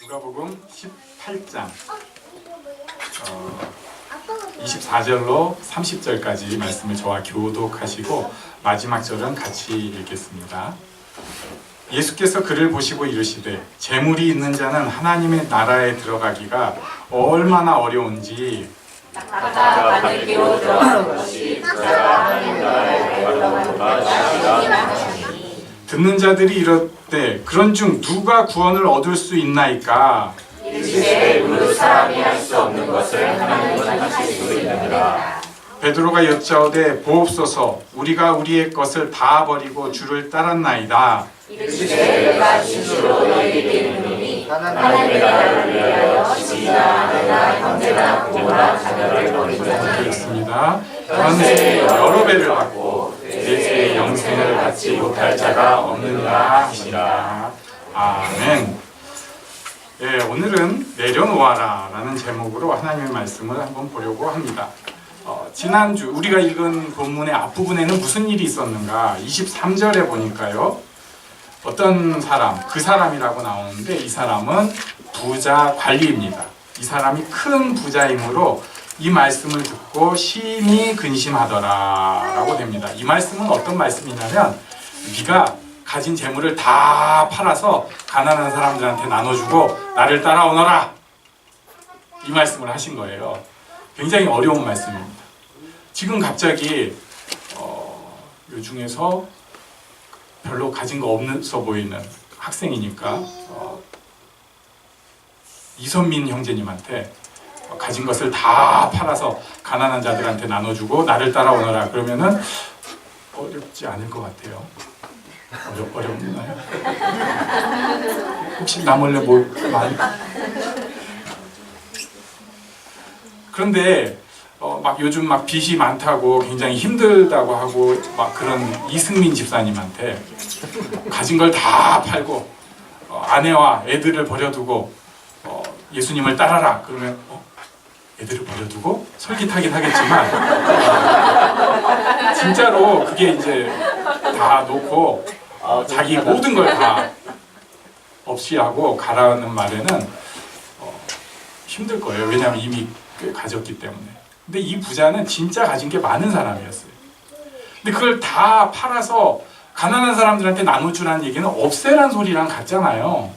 누가복음 18장 24절로 30절까지 말씀을 저와 교독하시고 마지막 절은 같이 읽겠습니다. 예수께서 그를 보시고 이르시되 재물이 있는 자는 하나님의 나라에 들어가기가 얼마나 어려운지 낙타가 바늘기로 들어가는 것이 부자가 하나님 나라에 들어가는 것이 듣는 자들이 이르되 그런 중 누가 구원을 얻을 수 있나이까? 이르시되 그 사람이 할 수 없는 것을 하나님은 하실 수 있느니라. 베드로가 여짜오되 보옵소서 우리가 우리의 것을 다 버리고 주를 따랐나이다. 이르시되 내가 진실로 너희에게 이르노니 하나님의 나라를 위하여 집이나 아내나 형제나 부모나 자녀를 버린 자는 읽습니다. 현세 여러 배를 받고 내세의 영생을 받지 못할 자가 없느니라 하시니라. 아멘. 예, 오늘은 내려놓아라 라는 제목으로 하나님의 말씀을 한번 보려고 합니다. 지난주 우리가 읽은 본문의 앞부분에는 무슨 일이 있었는가? 23절에 보니까요, 어떤 사람, 그 사람이라고 나오는데 이 사람은 부자 관리입니다. 이 사람이 큰 부자이므로 이 말씀을 듣고 심히 근심하더라 라고 됩니다. 이 말씀은 어떤 말씀이냐면, 네가 가진 재물을 다 팔아서 가난한 사람들한테 나눠주고 나를 따라오너라, 이 말씀을 하신 거예요. 굉장히 어려운 말씀입니다. 지금 갑자기 요 중에서 별로 가진 거 없어 보이는 학생이니까 이선민 형제님한테 가진 것을 다 팔아서 가난한 자들한테 나눠주고 나를 따라오너라 그러면은 어렵지 않을 것 같아요. 어렵나요? 혹시 나 몰래 뭐 많이? 그런데 막 요즘 막 빚이 많다고 굉장히 힘들다고 하고 막 그런 이승민 집사님한테 가진 걸 다 팔고 아내와 애들을 버려두고 예수님을 따라라 그러면 애들을 버려두고 솔깃하긴 하겠지만 진짜로 그게 이제 다 놓고 자기 모든 걸 다 없이 하고 가라는 말에는 힘들 거예요. 왜냐하면 이미 꽤 가졌기 때문에. 근데 이 부자는 진짜 가진 게 많은 사람이었어요. 근데 그걸 다 팔아서 가난한 사람들한테 나눠주라는 얘기는 없애란 소리랑 같잖아요.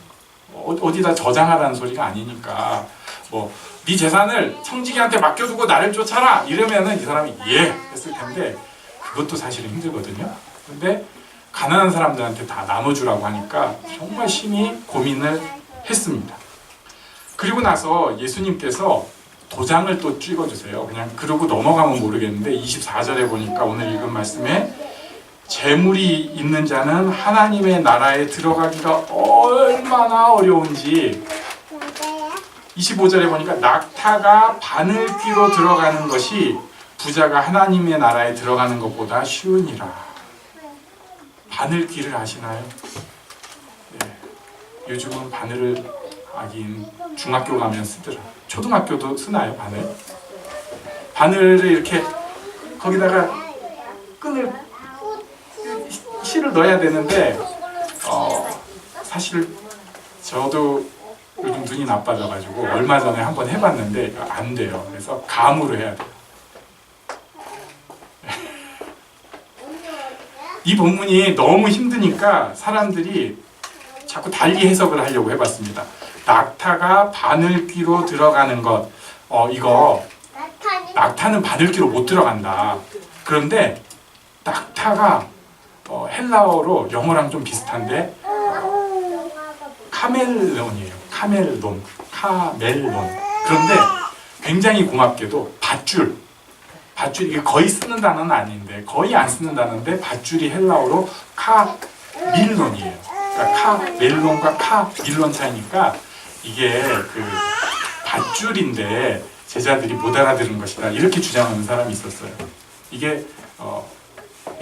어디다 저장하라는 소리가 아니니까. 뭐 네 재산을 청지기한테 맡겨두고 나를 쫓아라 이러면은 이 사람이 예 했을 텐데 그것도 사실은 힘들거든요. 근데 가난한 사람들한테 다 나눠주라고 하니까 정말 심히 고민을 했습니다. 그리고 나서 예수님께서 도장을 또 찍어주세요. 그냥 그러고 넘어가면 모르겠는데 24절에 보니까 오늘 읽은 말씀에 재물이 있는 자는 하나님의 나라에 들어가기가 얼마나 어려운지 25절에 보니까 낙타가 바늘귀로 들어가는 것이 부자가 하나님의 나라에 들어가는 것보다 쉬우니라. 바늘귀를 아시나요? 네. 요즘은 바늘을 하긴 중학교 가면 쓰더라. 초등학교도 쓰나요, 바늘? 바늘을 이렇게 거기다가 끈을 실을 넣어야 되는데 사실 저도 요즘 눈이 나빠져가지고 얼마 전에 한번 해봤는데 안 돼요. 그래서 감으로 해야 돼요. 이 본문이 너무 힘드니까 사람들이 자꾸 달리 해석을 하려고 해봤습니다. 낙타가 바늘귀로 들어가는 것, 이거 낙타는 바늘귀로 못 들어간다. 그런데 낙타가 헬라어로 영어랑 좀 비슷한데 카멜론이에요. 카멜론. 그런데 굉장히 고맙게도 밧줄, 이게 거의 쓰는 단어는 아닌데 거의 안 쓰는 단어인데 밧줄이 헬라어로 카밀론이에요. 그러니까 카멜론과 카밀론 차이니까 이게 그 밧줄인데 제자들이 못 알아들은 것이다 이렇게 주장하는 사람이 있었어요. 이게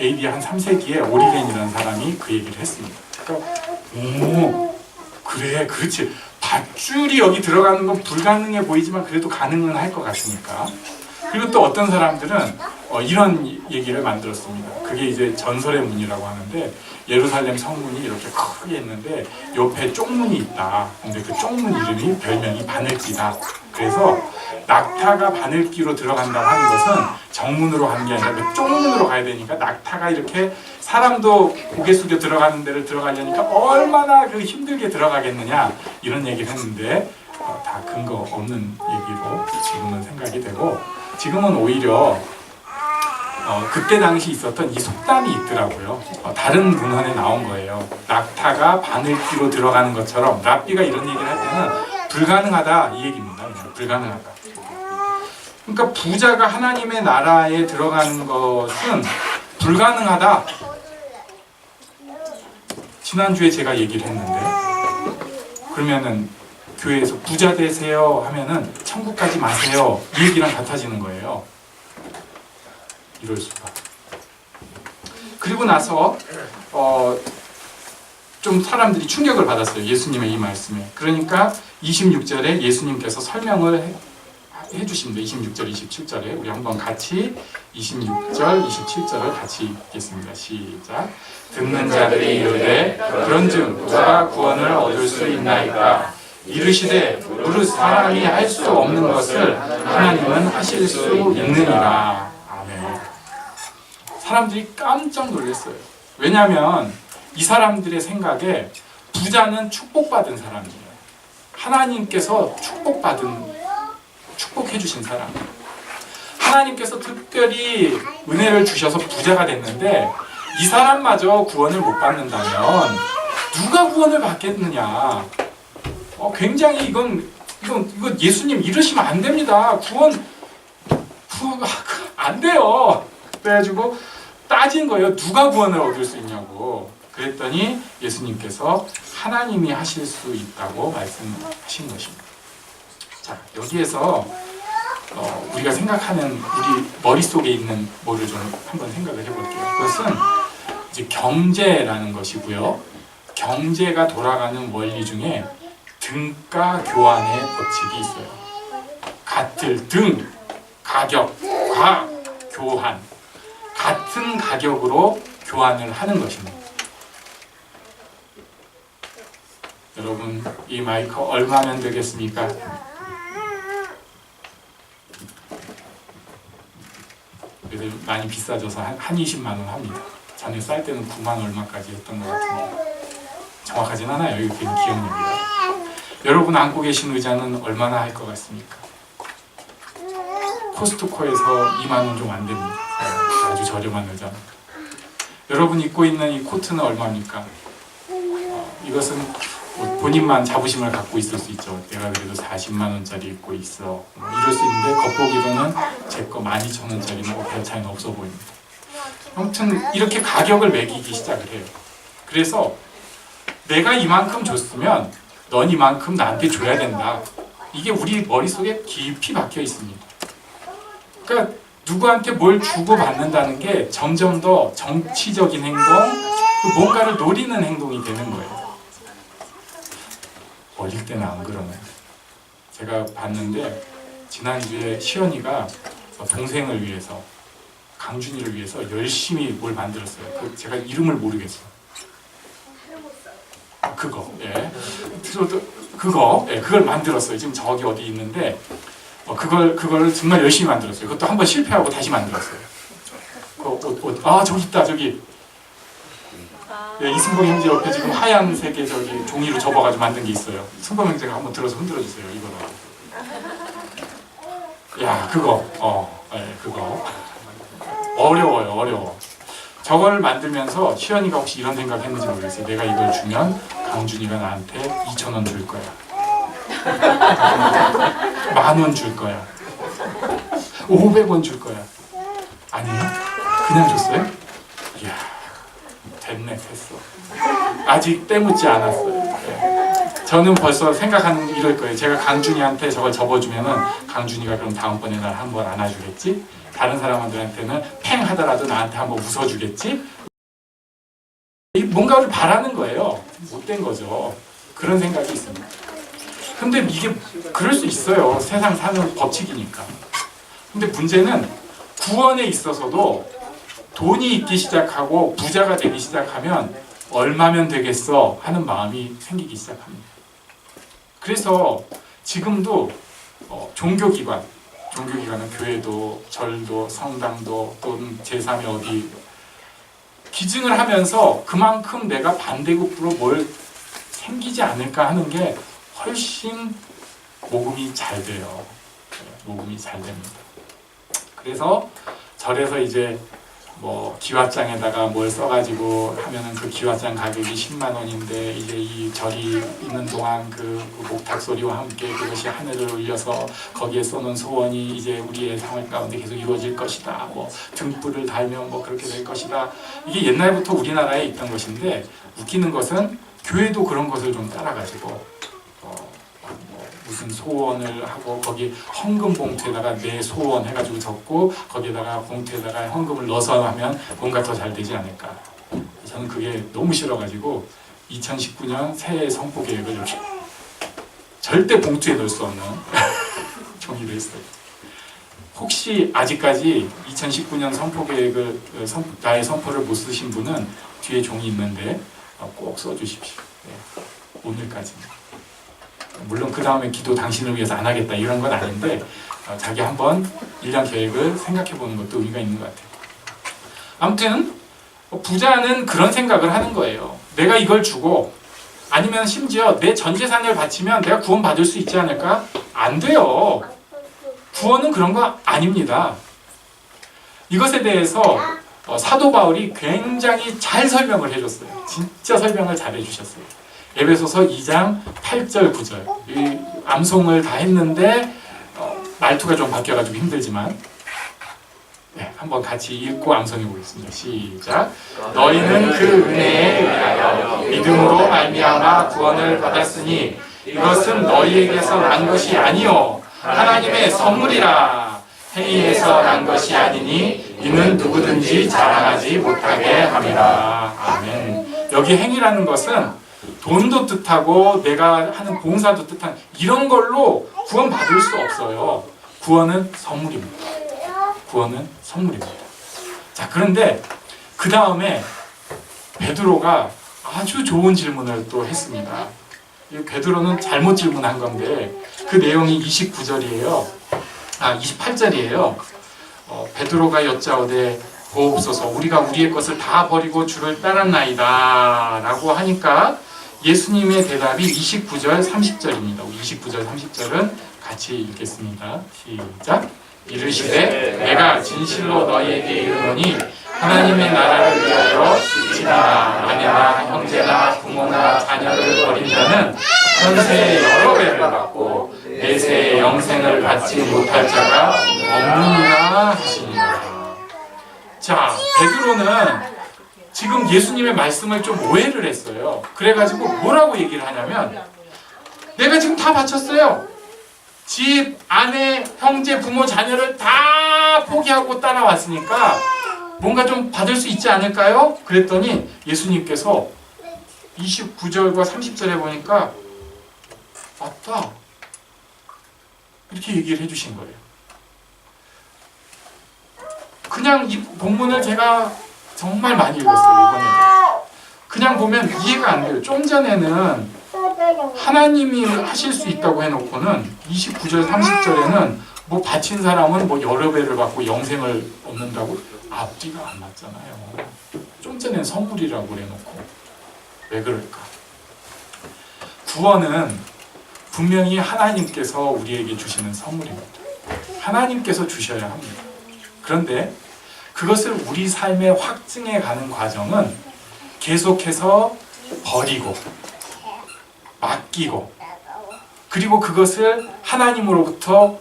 AD 한 3세기에 오리겐이라는 사람이 그 얘기를 했습니다. 그러니까 그래 그렇지 밧줄이 여기 들어가는 건 불가능해 보이지만 그래도 가능은 할 것 같으니까. 그리고 또 어떤 사람들은 이런 얘기를 만들었습니다. 그게 이제 전설의 문이라고 하는데 예루살렘 성문이 이렇게 크게 있는데 옆에 쪽문이 있다. 근데 그 쪽문 이름이 별명이 바늘기다. 그래서 낙타가 바늘기로 들어간다고 하는 것은 정문으로 가는 게 아니라 그 쪽문으로 가야 되니까 낙타가 이렇게 사람도 고개 숙여 들어가는 데를 들어가려니까 얼마나 그 힘들게 들어가겠느냐 이런 얘기를 했는데 다 근거 없는 얘기로 지금은 생각이 되고 지금은 오히려 그때 당시 있었던 이 속담이 있더라고요. 다른 문헌에 나온 거예요. 낙타가 바늘기로 들어가는 것처럼 랍비가 이런 얘기를 할 때는 불가능하다 이 얘기입니다. 그냥 불가능하다. 그러니까 부자가 하나님의 나라에 들어가는 것은 불가능하다. 지난주에 제가 얘기를 했는데 그러면은 교회에서 부자 되세요 하면은 천국 가지 마세요 이 얘기랑 같아지는 거예요. 이럴 수가. 그리고 나서 좀 사람들이 충격을 받았어요. 예수님의 이 말씀에. 그러니까 26절에 예수님께서 설명을 해주십니다. 26절, 27절에 우리 한번 같이 26절, 27절을 같이 읽겠습니다. 시작. 듣는 자들이 이르되 그런즉 누가 구원을 얻을 수 있나이까? 이르시되 무릇 사람이 할 수 없는 것을 하나님은 하실 수 있느니라. 아멘. 사람들이 깜짝 놀랐어요. 왜냐하면 이 사람들의 생각에 부자는 축복받은 사람이에요. 하나님께서 축복해 주신 사람. 하나님께서 특별히 은혜를 주셔서 부자가 됐는데 이 사람마저 구원을 못 받는다면 누가 구원을 받겠느냐. 굉장히 이거 예수님 이러시면 안 됩니다. 구원 안 돼요. 그래가지고 따진 거예요. 누가 구원을 얻을 수 있냐고. 그랬더니 예수님께서 하나님이 하실 수 있다고 말씀하신 것입니다. 자, 여기에서 우리가 생각하는 우리 머릿속에 있는 뭐를 좀 한번 생각을 해볼게요. 그것은 이제 경제라는 것이고요. 경제가 돌아가는 원리 중에 등가 교환의 법칙이 있어요. 같을 등, 가격, 과, 교환. 같은 가격으로 교환을 하는 것입니다. 여러분, 이 마이크 얼마면 되겠습니까? 그래도 많이 비싸져서 한 20만 원 합니다. 전에 쌀 때는 9만 얼마까지 했던 것 같은데 정확하진 않아요. 이렇게 기억력이라. 여러분 앉고 계신 의자는 얼마나 할 것 같습니까? 코스트코에서 2만 원 좀 안 됩니다. 아주 저렴한 의자. 여러분 입고 있는 이 코트는 얼마입니까? 이것은 본인만 자부심을 갖고 있을 수 있죠. 내가 그래도 40만 원짜리 입고 있어. 이럴 수 있는데 겉보기로는 제 거 12,000원짜리는 별 차이는 없어 보입니다. 아무튼 이렇게 가격을 매기기 시작을 해요. 그래서 내가 이만큼 줬으면 넌 이만큼 나한테 줘야 된다. 이게 우리 머릿속에 깊이 박혀 있습니다. 그러니까 누구한테 뭘 주고 받는다는 게 점점 더 정치적인 행동, 뭔가를 노리는 행동이 되는 거예요. 어릴 때는 안 그러네. 제가 봤는데 지난주에 시연이가 동생을 위해서, 강준이를 위해서 열심히 뭘 만들었어요. 제가 이름을 모르겠어요. 그거, 예. 그걸 만들었어요. 지금 저기 어디 있는데, 그걸 정말 열심히 만들었어요. 그것도 한번 실패하고 다시 만들었어요. 저기 있다, 저기. 예, 이승범 형제 옆에 지금 하얀색의 저기 종이로 접어가지고 만든 게 있어요. 승범 형제가 한번 들어서 흔들어 주세요. 이거로. 야, 그거. 그거. 어려워. 저걸 만들면서 시연이가 혹시 이런 생각 했는지 모르겠어요. 내가 이걸 주면 강준이가 나한테 2,000원 줄 거야. 10,000원 줄 거야. 500원 줄 거야. 아니요? 그냥 줬어요? 이야, 됐어. 아직 때묻지 않았어요. 네. 저는 벌써 생각하는 이럴 거예요. 제가 강준이한테 저걸 접어주면은 강준이가 그럼 다음번에 날 한번 안아주겠지? 다른 사람들한테는 팽 하더라도 나한테 한번 웃어주겠지? 뭔가를 바라는 거예요. 못된 거죠. 그런 생각이 있습니다. 근데 이게 그럴 수 있어요. 세상 사는 법칙이니까. 근데 문제는 구원에 있어서도 돈이 있기 시작하고 부자가 되기 시작하면 얼마면 되겠어 하는 마음이 생기기 시작합니다. 그래서 지금도 종교기관은 교회도 절도 성당도 또는 제3의 어디 기증을 하면서 그만큼 내가 반대급부로 뭘 생기지 않을까 하는 게 훨씬 모금이 잘 돼요. 모금이 잘 됩니다. 그래서 절에서 이제 뭐 기와장에다가 뭘 써가지고 하면은 그 기와장 가격이 10만 원인데 이제 이 절이 있는 동안 그 목탁 소리와 함께 그것이 하늘을 울려서 거기에 써놓은 소원이 이제 우리의 삶 가운데 계속 이루어질 것이다. 뭐 등불을 달면 뭐 그렇게 될 것이다. 이게 옛날부터 우리나라에 있던 것인데 웃기는 것은 교회도 그런 것을 좀 따라가지고 무슨 소원을 하고 거기 헌금 봉투에다가 내 소원 해가지고 적고 거기에다가 봉투에다가 헌금을 넣어서 하면 뭔가 더 잘 되지 않을까. 저는 그게 너무 싫어가지고 2019년 새해 선포 계획을 절대 봉투에 넣을 수 없는 종이로 했어요. 혹시 아직까지 2019년 선포 계획을 나의 선포를 못 쓰신 분은 뒤에 종이 있는데 꼭 써주십시오. 네, 오늘까지는. 물론 그 다음에 기도 당신을 위해서 안 하겠다 이런 건 아닌데 자기 한번 1년 계획을 생각해 보는 것도 의미가 있는 것 같아요. 아무튼 부자는 그런 생각을 하는 거예요. 내가 이걸 주고 아니면 심지어 내 전 재산을 바치면 내가 구원 받을 수 있지 않을까? 안 돼요. 구원은 그런 거 아닙니다. 이것에 대해서 사도 바울이 굉장히 잘 설명을 해줬어요. 진짜 설명을 잘 해주셨어요. 에베소서 2장 8절 9절 이 암송을 다 했는데 말투가 좀 바뀌어가지고 힘들지만 네, 한번 같이 읽고 암송해 보겠습니다. 시작. 너희는 그 은혜에 의하여 믿음으로 말미암아 구원을 받았으니 이것은 너희에게서 난 것이 아니요 하나님의 선물이라. 행위에서 난 것이 아니니 이는 누구든지 자랑하지 못하게 함이라. 아멘. 여기 행위라는 것은 돈도 뜻하고 내가 하는 봉사도 뜻한 이런 걸로 구원 받을 수 없어요. 구원은 선물입니다. 구원은 선물입니다. 자, 그런데 그 다음에 베드로가 아주 좋은 질문을 또 했습니다. 베드로는 잘못 질문한 건데 그 내용이 29절이에요. 28절이에요. 베드로가 여짜오되 보옵소서 우리가 우리의 것을 다 버리고 주를 따랐나이다 라고 하니까 예수님의 대답이 29절 30절입니다. 29절 30절은 같이 읽겠습니다. 시작. 이르시되 내가 진실로 너희에게 이르노니 하나님의 나라를 위하여 집이나 아내나 형제나 부모나 자녀를 버린 자는 현세의 여러 배를 받고 내세의 영생을 받지 못할 자가 없느니라 하시니라. 자, 베드로는 지금 예수님의 말씀을 좀 오해를 했어요. 그래가지고 뭐라고 얘기를 하냐면 내가 지금 다 바쳤어요. 집, 아내, 형제, 부모, 자녀를 다 포기하고 따라왔으니까 뭔가 좀 받을 수 있지 않을까요? 그랬더니 예수님께서 29절과 30절에 보니까 맞다 이렇게 얘기를 해주신 거예요. 그냥 이 본문을 제가 정말 많이 읽었어요. 이번에도 그냥 보면 이해가 안 돼요. 좀 전에는 하나님이 하실 수 있다고 해놓고는 29절 30절에는 뭐 바친 사람은 뭐 여러 배를 받고 영생을 얻는다고 앞뒤가 안 맞잖아요. 좀 전엔 선물이라고 해놓고 왜 그럴까? 구원은 분명히 하나님께서 우리에게 주시는 선물입니다. 하나님께서 주셔야 합니다. 그런데 그것을 우리 삶에 확증해 가는 과정은 계속해서 버리고 맡기고 그리고 그것을 하나님으로부터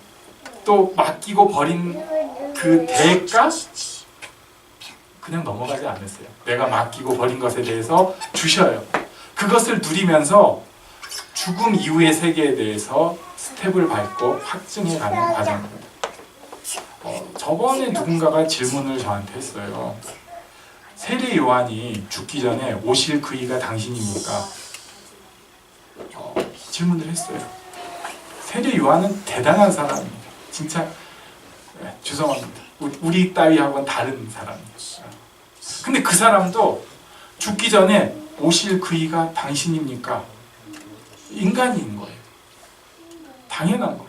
또 맡기고 버린 그 대가 그냥 넘어가지 않았어요. 내가 맡기고 버린 것에 대해서 주셔요. 그것을 누리면서 죽음 이후의 세계에 대해서 스텝을 밟고 확증해 가는 과정입니다. 저번에 누군가가 질문을 저한테 했어요. 세례 요한이 죽기 전에 오실 그이가 당신입니까? 질문을 했어요. 세례 요한은 대단한 사람입니다. 진짜 죄송합니다. 우리 따위하고는 다른 사람이었어요. 근데 그 사람도 죽기 전에 오실 그 이가 당신입니까? 인간인 거예요. 당연한 거예요.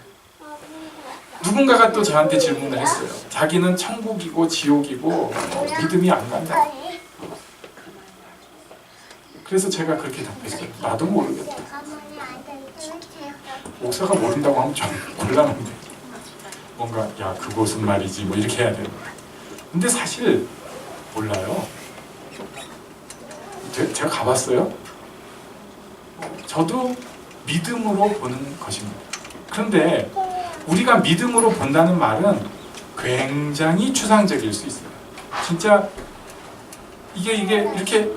누군가가 또 저한테 질문을 했어요. 자기는 천국이고 지옥이고 믿음이 안 간다. 그래서 제가 그렇게 답했어요. 나도 모르겠다. 목사가 모른다고 하면 좀 곤란한데 뭔가 야 그곳은 말이지 뭐 이렇게 해야 되는 거예요. 근데 사실 몰라요. 제가 가봤어요. 저도 믿음으로 보는 것입니다. 그런데 우리가 믿음으로 본다는 말은 굉장히 추상적일 수 있어요. 진짜 이게 이렇게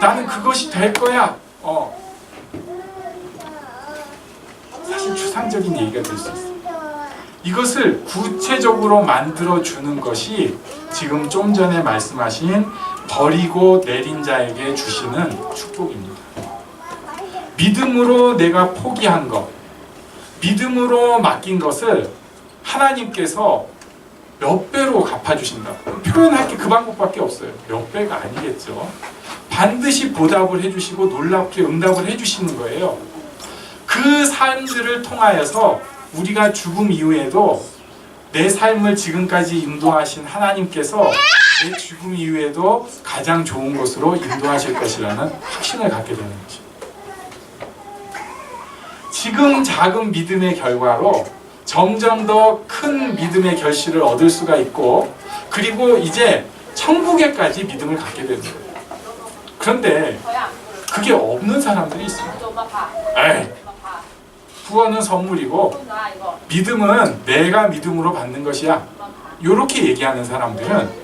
나는 그것이 될 거야. 사실 추상적인 얘기가 될 수 있어요. 이것을 구체적으로 만들어주는 것이 지금 좀 전에 말씀하신 버리고 내린 자에게 주시는 축복입니다. 믿음으로 내가 포기한 것, 믿음으로 맡긴 것을 하나님께서 몇 배로 갚아주신다. 표현할 게 그 방법밖에 없어요. 몇 배가 아니겠죠. 반드시 보답을 해주시고 놀랍게 응답을 해주시는 거예요. 그 삶들을 통하여서 우리가 죽음 이후에도 내 삶을 지금까지 인도하신 하나님께서 내 죽음 이후에도 가장 좋은 곳으로 인도하실 것이라는 확신을 갖게 되는 것입니다. 지금 작은 믿음의 결과로 점점 더 큰 믿음의 결실을 얻을 수가 있고 그리고 이제 천국에까지 믿음을 갖게 되는 거예요. 그런데 그게 없는 사람들이 있습니다. 에이, 구원은 선물이고 믿음은 내가 믿음으로 받는 것이야. 이렇게 얘기하는 사람들은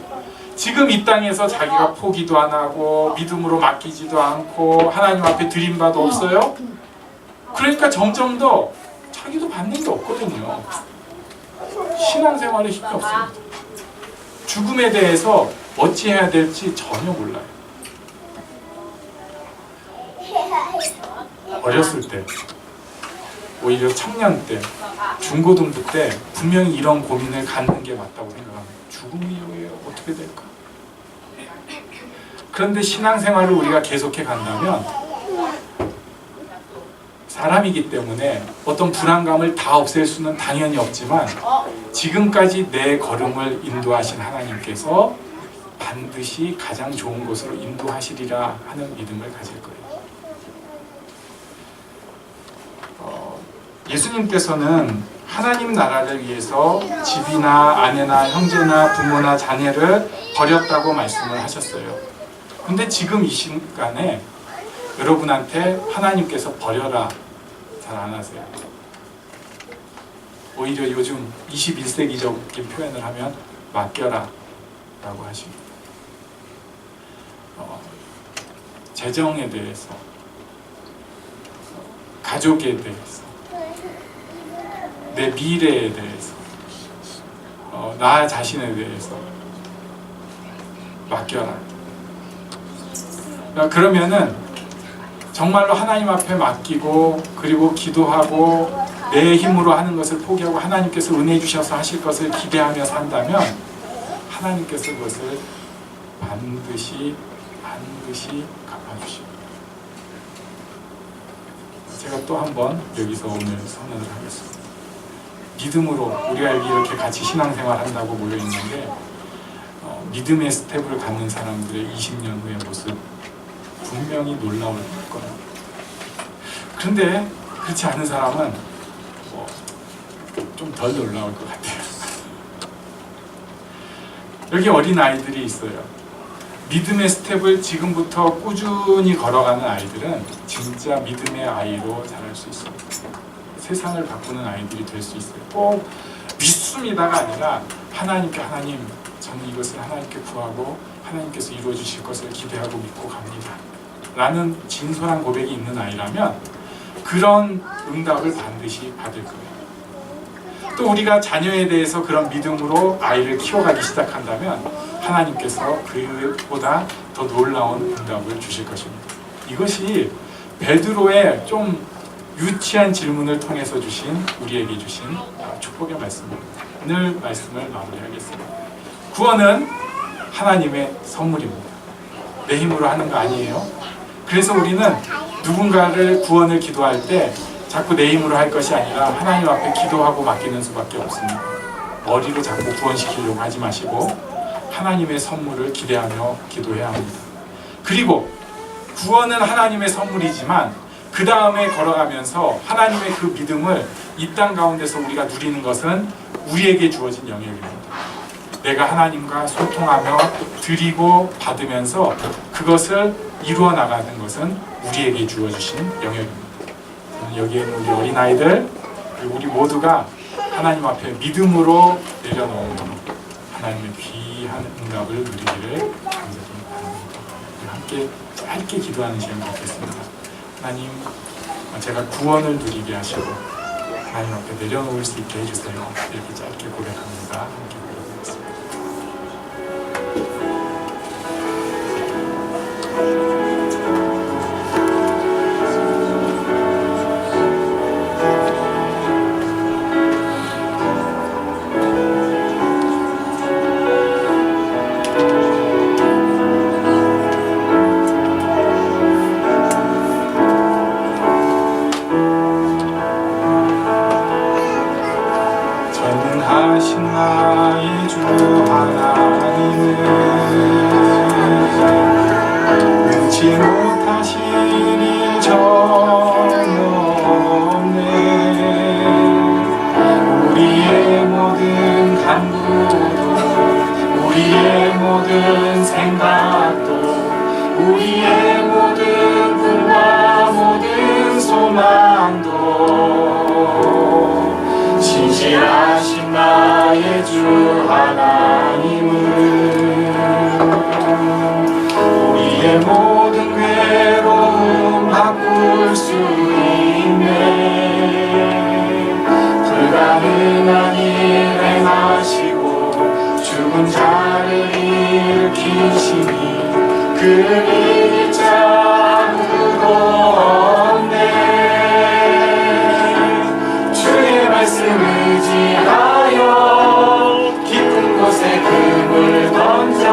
지금 이 땅에서 자기가 포기도 안 하고 믿음으로 맡기지도 않고 하나님 앞에 드린 바도 없어요. 그러니까 점점 더 자기도 받는 게 없거든요. 신앙생활에 힘이 없습니다. 죽음에 대해서 어찌해야 될지 전혀 몰라요. 어렸을 때, 오히려 청년 때, 중고등부 때 분명히 이런 고민을 갖는 게 맞다고 생각합니다. 죽음 이후에 어떻게 될까? 그런데 신앙생활을 우리가 계속해 간다면 사람이기 때문에 어떤 불안감을 다 없앨 수는 당연히 없지만 지금까지 내 걸음을 인도하신 하나님께서 반드시 가장 좋은 곳으로 인도하시리라 하는 믿음을 가질 거예요. 예수님께서는 하나님 나라를 위해서 집이나 아내나 형제나 부모나 자녀를 버렸다고 말씀을 하셨어요. 근데 지금 이 시간에 여러분한테 하나님께서 버려라 잘 안 하세요. 오히려 요즘 21세기적인 표현을 하면 맡겨라 라고 하십니다. 재정에 대해서, 가족에 대해서, 내 미래에 대해서, 나 자신에 대해서 맡겨라. 그러면은 정말로 하나님 앞에 맡기고 그리고 기도하고 내 힘으로 하는 것을 포기하고 하나님께서 은혜 주셔서 하실 것을 기대하며 산다면 하나님께서 그것을 반드시 갚아주십니다. 제가 또 한 번 여기서 오늘 선언을 하겠습니다. 믿음으로 우리가 여기 이렇게 같이 신앙생활 한다고 모여있는데 믿음의 스텝을 갖는 사람들의 20년 후의 모습 분명히 놀라울 거예요. 그런데 그렇지 않은 사람은 좀 덜 놀라울 것 같아요. 여기 어린 아이들이 있어요. 믿음의 스텝을 지금부터 꾸준히 걸어가는 아이들은 진짜 믿음의 아이로 자랄 수 있어요. 세상을 바꾸는 아이들이 될 수 있어요. 꼭 믿습니다가 아니라 하나님께 하나님 저는 이것을 하나님께 구하고 하나님께서 이루어 주실 것을 기대하고 믿고 갑니다 라는 진솔한 고백이 있는 아이라면 그런 응답을 반드시 받을 거예요. 또 우리가 자녀에 대해서 그런 믿음으로 아이를 키워가기 시작한다면 하나님께서 그보다 더 놀라운 응답을 주실 것입니다. 이것이 베드로의 좀 유치한 질문을 통해서 주신 우리에게 주신 축복의 말씀입니다. 오늘 말씀을 마무리하겠습니다. 구원은 하나님의 선물입니다. 내 힘으로 하는 거 아니에요. 그래서 우리는 누군가를 구원을 기도할 때 자꾸 내 힘으로 할 것이 아니라 하나님 앞에 기도하고 맡기는 수밖에 없습니다. 머리로 자꾸 구원시키려고 하지 마시고 하나님의 선물을 기대하며 기도해야 합니다. 그리고 구원은 하나님의 선물이지만 그 다음에 걸어가면서 하나님의 그 믿음을 이 땅 가운데서 우리가 누리는 것은 우리에게 주어진 영역입니다. 내가 하나님과 소통하며 드리고 받으면서 그것을 이루어 나가는 것은 우리에게 주어주신 영역입니다. 여기에는 우리 어린아이들 그리고 우리 모두가 하나님 앞에 믿음으로 내려놓은 하나님의 귀한 응답을 누리기를 간절히 바랍니다. 함께 짧게 기도하는 시간 갖겠습니다. 하나님, 제가 구원을 누리게 하시고 하나님 앞에 내려놓을 수 있게 해주세요. 이렇게 짧게 고백합니다. 함께 고백하겠습니다. 전능하신 나의 주 하나님은 능치 못하신 일 전혀 없네. 우리의 모든 간구도 우리의 모든 생각도 우리의 모든 꿈과 모든 소망도 신실하신 나의 주 하나님은 우리의 모든 괴로움 바꿀 수 있네. 불가능한 일 행하시고 죽은 자를 일으키시니 그를 이길 자 아무도 없네. 말씀 의지하여 깊은 곳에 금을 던져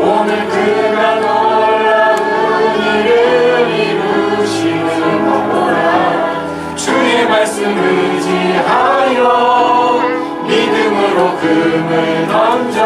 오늘 그가 놀라운 일을 이루시는 거구나. 주의 말씀 의지하여 믿음으로 금을 던져